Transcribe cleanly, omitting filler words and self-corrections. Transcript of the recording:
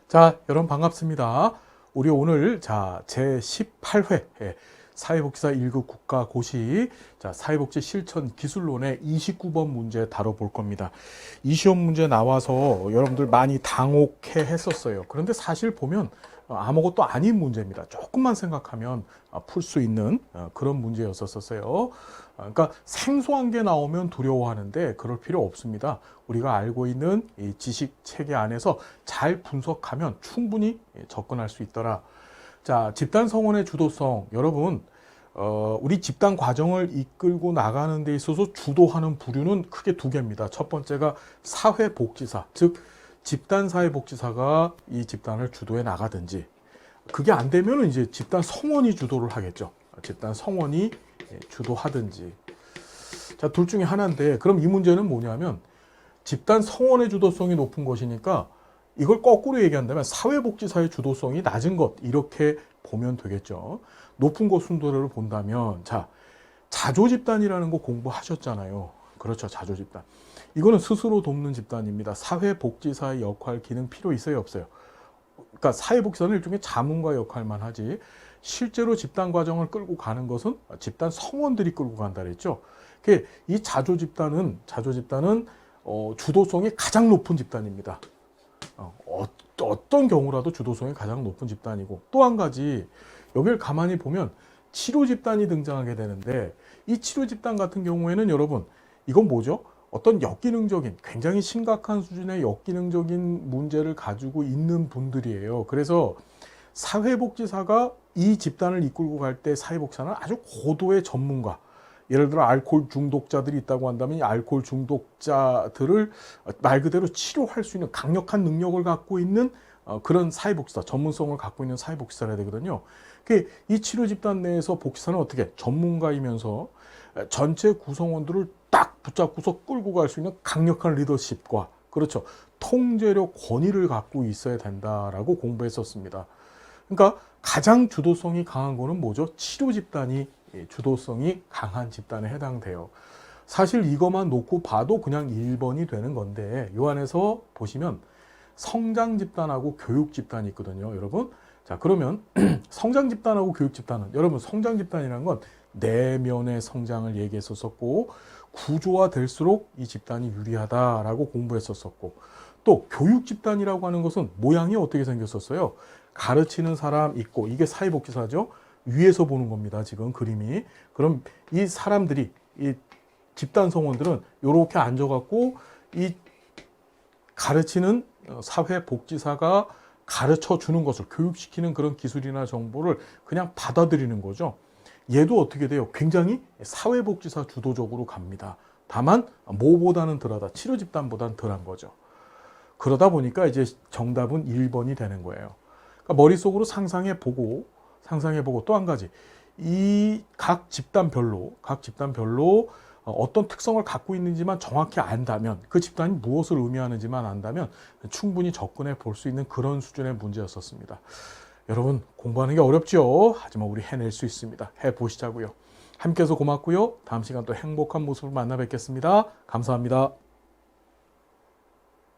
자, 여러분 반갑습니다. 우리 오늘 제 18회 사회복지사 1급 국가고시 사회복지 실천 기술론의 29번 문제 다뤄볼 겁니다. 이 시험 문제 나와서 여러분들 많이 당혹해 했었어요. 그런데 사실 보면 아무것도 아닌 문제입니다. 조금만 생각하면 풀 수 있는 그런 문제였었어요. 그러니까 생소한 게 나오면 두려워하는데 그럴 필요 없습니다. 우리가 알고 있는 이 지식 체계 안에서 잘 분석하면 충분히 접근할 수 있더라. 자, 집단 성원의 주도성. 여러분, 우리 집단 과정을 이끌고 나가는 데 있어서 주도하는 부류는 크게 두 개입니다. 첫 번째가 사회복지사, 즉 집단사회복지사가 이 집단을 주도해 나가든지, 그게 안 되면 이제 집단 성원이 주도를 하겠죠. 집단 성원이 주도하든지. 자, 둘 중에 하나인데, 그럼 이 문제는 뭐냐면 집단 성원의 주도성이 높은 것이니까 이걸 거꾸로 얘기한다면 사회복지사의 주도성이 낮은 것, 이렇게 보면 되겠죠. 높은 것 순서를 본다면, 자, 자조집단이라는 거 공부하셨잖아요. 그렇죠, 자조집단. 이거는 스스로 돕는 집단입니다. 사회복지사의 역할, 기능 필요 있어요, 없어요? 그러니까 사회복지사는 일종의 자문과 역할만 하지, 실제로 집단 과정을 끌고 가는 것은 집단 성원들이 끌고 간다 그랬죠. 이 자조집단은 주도성이 가장 높은 집단입니다. 어떤 경우라도 주도성이 가장 높은 집단이고, 또 한 가지 여기를 가만히 보면 치료집단이 등장하게 되는데, 이 치료집단 같은 경우에는 여러분, 이건 뭐죠? 어떤 역기능적인, 굉장히 심각한 수준의 역기능적인 문제를 가지고 있는 분들이에요. 그래서 사회복지사가 이 집단을 이끌고 갈 때 사회복지사는 아주 고도의 전문가, 예를 들어 알코올 중독자들이 있다고 한다면 이 알코올 중독자들을 말 그대로 치료할 수 있는 강력한 능력을 갖고 있는 그런 사회복지사, 전문성을 갖고 있는 사회복지사라 되거든요. 이 치료 집단 내에서 복지사는 어떻게 전문가이면서 전체 구성원들을 딱 붙잡고서 끌고 갈 수 있는 강력한 리더십과, 그렇죠, 통제력, 권위를 갖고 있어야 된다라고 공부했었습니다. 그러니까 가장 주도성이 강한 거는 뭐죠? 치료 집단이 주도성이 강한 집단에 해당돼요. 사실 이것만 놓고 봐도 그냥 1번이 되는 건데, 이 안에서 보시면 성장 집단하고 교육 집단이 있거든요, 여러분. 자, 그러면 성장 집단하고 교육 집단은, 여러분, 성장 집단이라는 건 내면의 성장을 얘기했었고, 구조화될수록 이 집단이 유리하다라고 공부했었고, 또 교육 집단이라고 하는 것은 모양이 어떻게 생겼었어요? 가르치는 사람 있고, 이게 사회복지사죠. 위에서 보는 겁니다, 지금 그림이. 그럼 이 사람들이, 이 집단 성원들은 이렇게 앉아갖고 이 가르치는 사회복지사가 가르쳐 주는 것을, 교육시키는 그런 기술이나 정보를 그냥 받아들이는 거죠. 얘도 어떻게 돼요? 굉장히 사회복지사 주도적으로 갑니다. 다만 뭐보다는 덜하다, 치료 집단보다는 덜한 거죠. 그러다 보니까 이제 정답은 1번이 되는 거예요. 그러니까 머릿속으로 상상해보고 또 한 가지, 이 각 집단별로 어떤 특성을 갖고 있는지만 정확히 안다면, 그 집단이 무엇을 의미하는지만 안다면 충분히 접근해 볼 수 있는 그런 수준의 문제였었습니다. 여러분, 공부하는 게 어렵죠? 하지만 우리 해낼 수 있습니다. 해보시자고요. 함께해서 고맙고요. 다음 시간 또 행복한 모습을 만나 뵙겠습니다. 감사합니다.